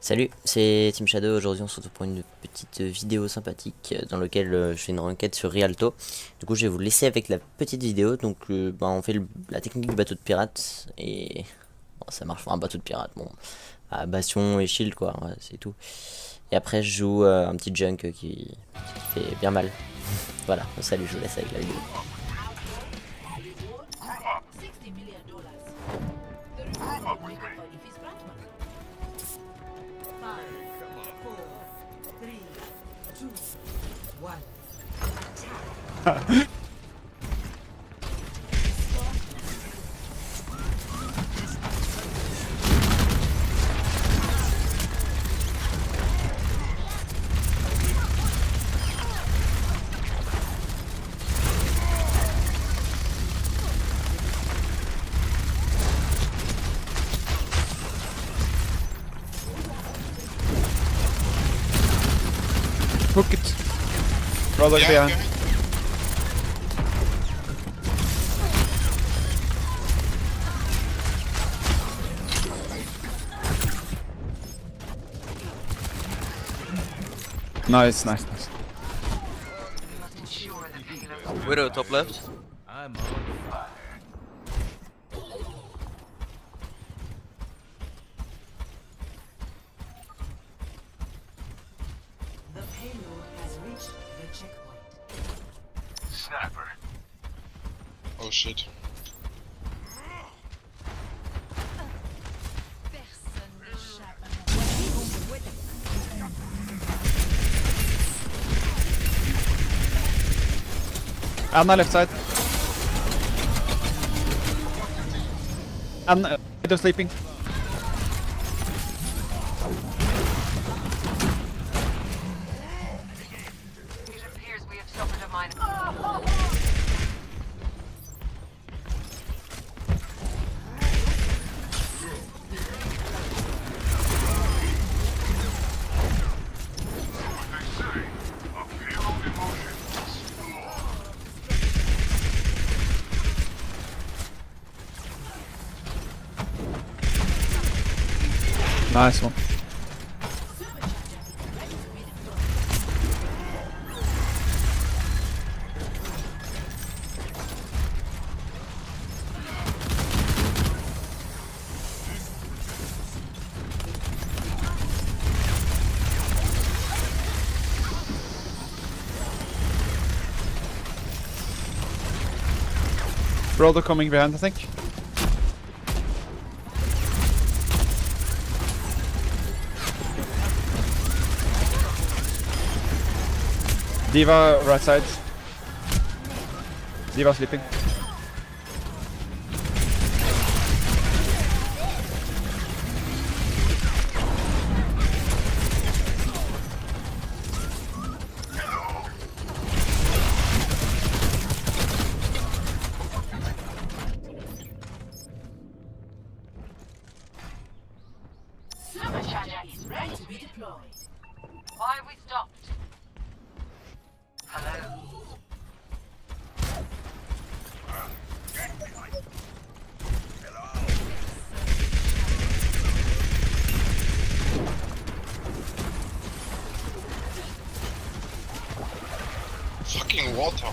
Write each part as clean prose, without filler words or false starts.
Salut, c'est Team Shadow. Aujourd'hui, on se retrouve pour une petite vidéo sympathique dans laquelle je fais une requête sur Rialto. Du coup, je vais vous laisser avec la petite vidéo. Donc, on fait la technique du bateau de pirate et bon, ça marche pour un bateau de pirate. Bon, à bastion et shield quoi, ouais, c'est tout. Et après, je joue un petit junk qui fait bien mal. Voilà, salut, je vous laisse avec la vidéo. Hook it. Roll it behind. Nice, nice, nice. Widow top left. The payload has reached the checkpoint. Snapper. Oh shit. Anna left side. Anna, Widow sleeping. It appears we have suffered a minor. Nice one. Brother coming behind, I think. Diva right side. Diva sleeping. Supercharger is ready to be deployed. Why have we stopped? Hello. Fucking water.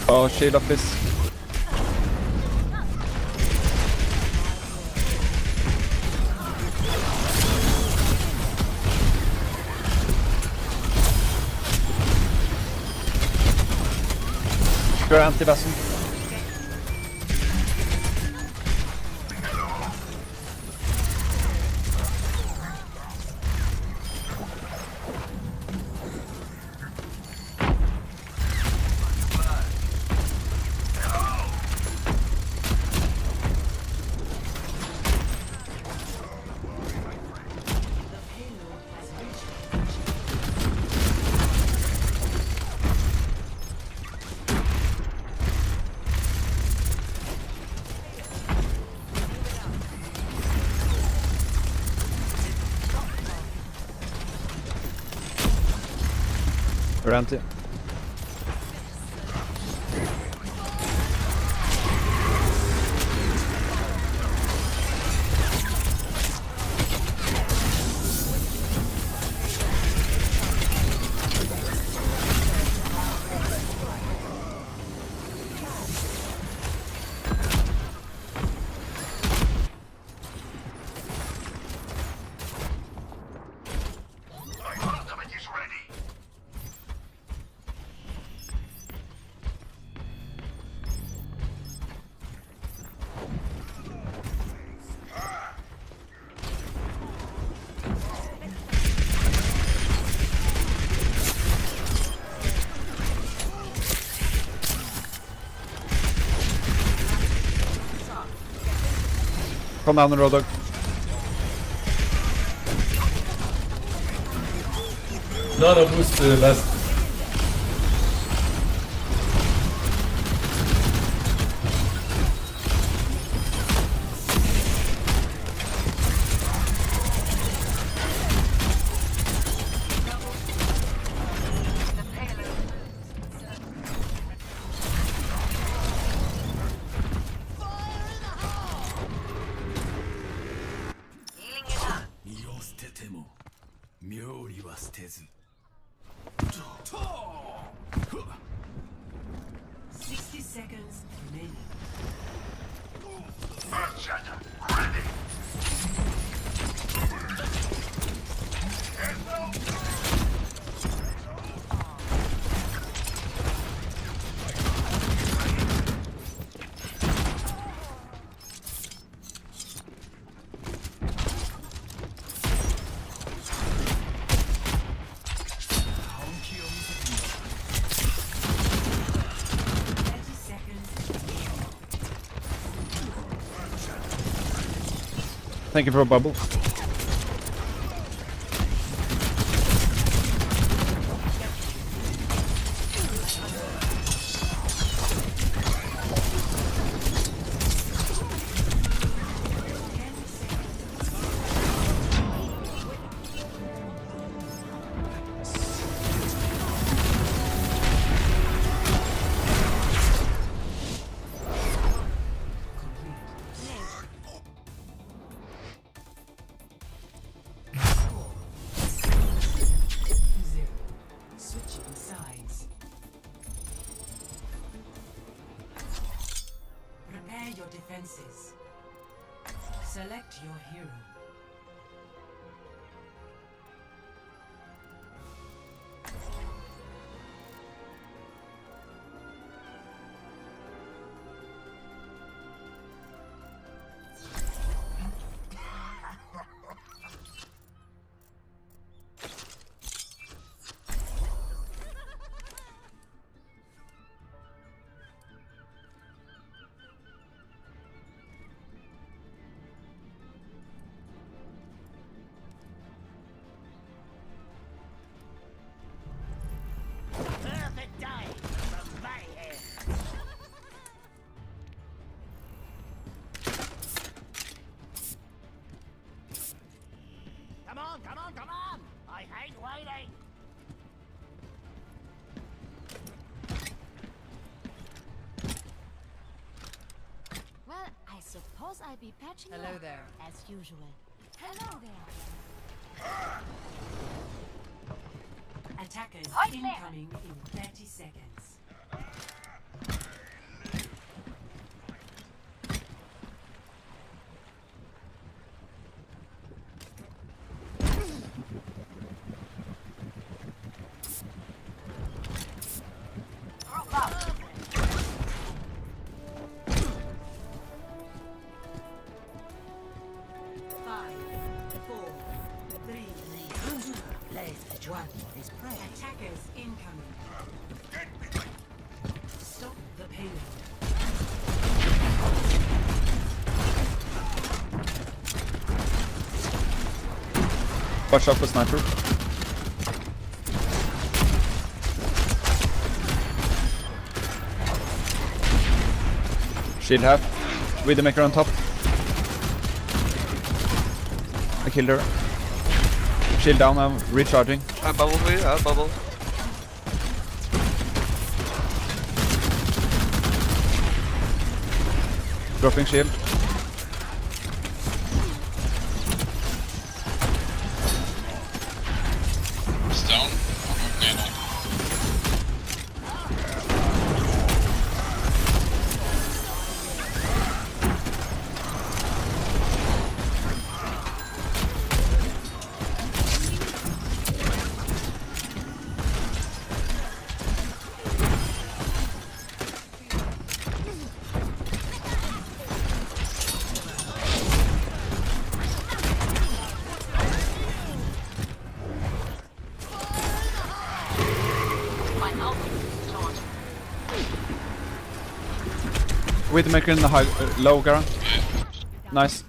Oh, shield of this. Kör antivassen. Around it. Come down the road, dog. No boost last. Healing it up. 身を捨てても妙理は捨てず60 seconds remaining. Thank you for a bubble. Switching sides. Prepare your defenses. Select your hero. Come on! I hate waiting! Well, I suppose I'll be patching you Hello up, there. as usual. Hello there. Attackers Right there. incoming in 30 seconds. One is prey. Attackers incoming. Stop the payload. Watch out for sniper. Shield half. Widowmaker on top. I killed her. Shield down, I'm recharging. I have bubble for you, I have bubble. Dropping shield. It's down. Okay, no. Widowmaker in the high, low ground. Nice.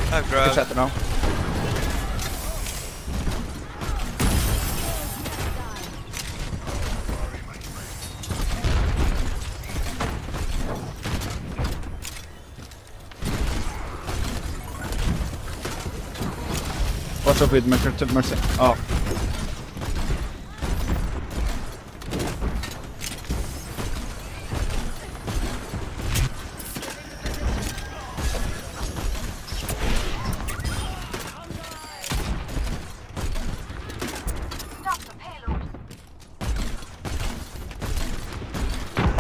I have Good grab. shatter now. Watch out Widowmaker to mercy. Oh.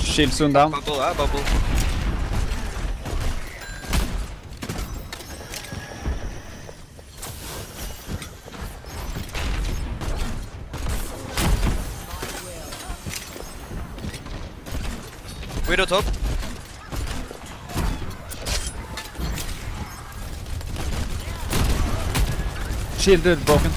Shield soon down. Bubble, I have bubble. Widow top. Shield broken.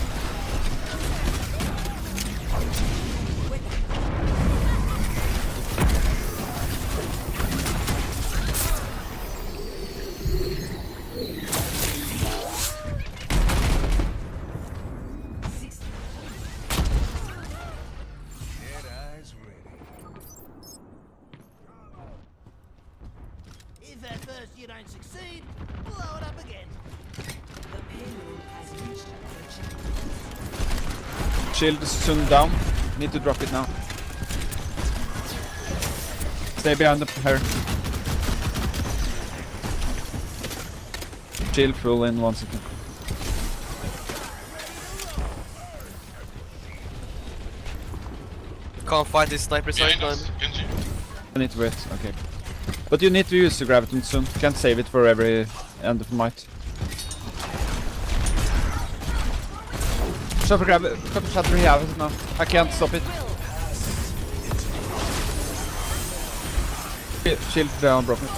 If at first you don't succeed, blow it up again. The payload has reached the checkpoint. Shield is soon down. Need to drop it now. Stay behind the her. Shield full in 1 second. Can't fight this sniper side. Behind us, Genji. I need to wait. Okay. But you need to use the graviton soon. Can't save it for every end of might. Shuffle grab it. Shatter, he have it now. I can't stop it. Shield down, broken.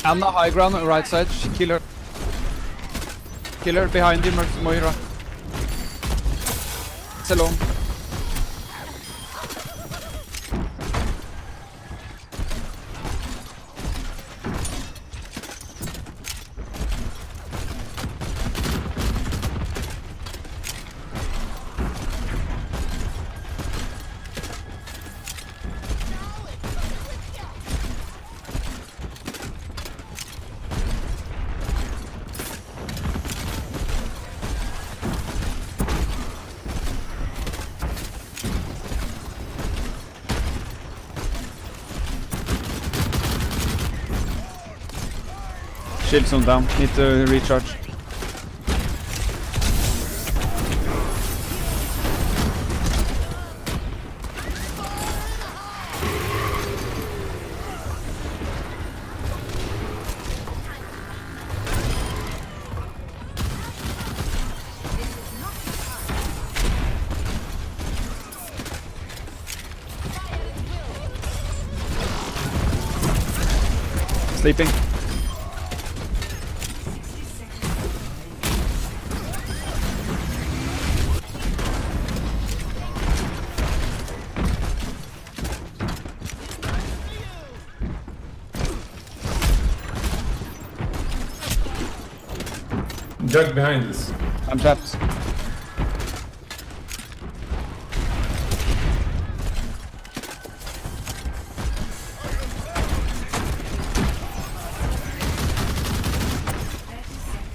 On the high ground, right side, killer. Killer behind you, Moira. It's alone. Shields on down. Need to recharge. Sleeping. Jug behind us. I'm trapped.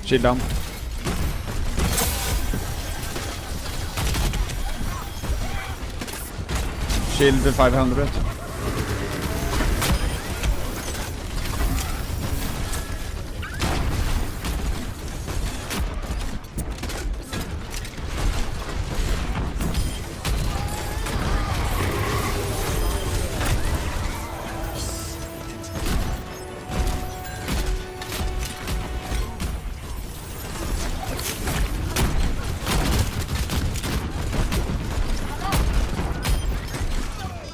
Shield down. Shield 500.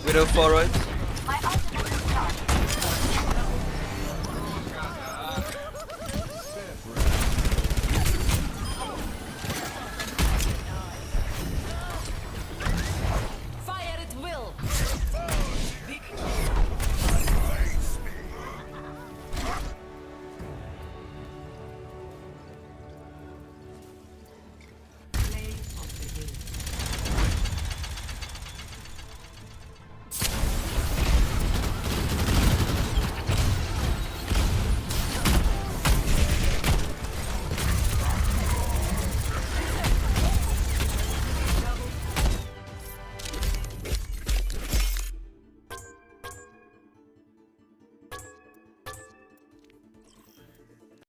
Widow far right.